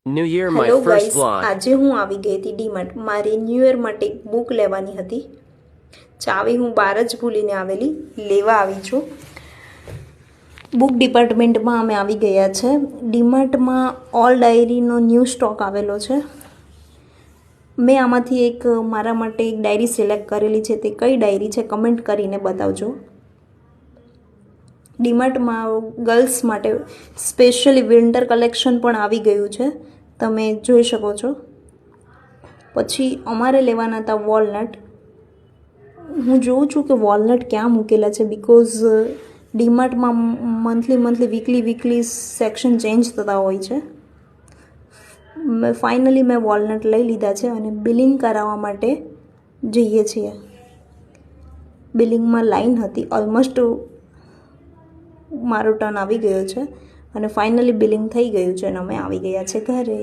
New Year, my hello first guys, vlog. આજે હું આવી ગઈ હતી ડીમાર્ટ. મારે ન્યૂ યર માટે એક બુક લેવાની હતી. ચાવી હું બહાર જ ભૂલીને આવેલી, લેવા આવી છું. બુક ડિપાર્ટમેન્ટમાં અમે આવી ગયા છે. ડીમાર્ટમાં ઓલ ડાયરીનો ન્યૂ સ્ટોક આવેલો છે. મેં આમાંથી એક મારા માટે એક ડાયરી સિલેક્ટ કરેલી છે. તે કઈ ડાયરી છે કમેન્ટ કરીને બતાવજો. ડીમાર્ટમાં ગર્લ્સ માટે સ્પેશિયલી વિન્ટર કલેક્શન પણ આવી ગયું છે, તમે જોઈ શકો છો. પછી અમારે લેવાના હતા વોલનટ. હું જોઉં છું કે વોલનટ ક્યાં મૂકેલા છે, બિકોઝ ડીમાર્ટમાં મંથલી વીકલી સેક્શન ચેન્જ થતા હોય છે. ફાઇનલી મેં વોલનટ લઈ લીધા છે અને બિલિંગ કરાવવા માટે જઈએ છીએ. બિલિંગમાં લાઈન હતી, ઓલમોસ્ટ મારો ટર્ન આવી ગયો છે અને ફાઇનલી બિલિંગ થઈ ગયું છે અને અમે આવી ગયા છે ઘરે.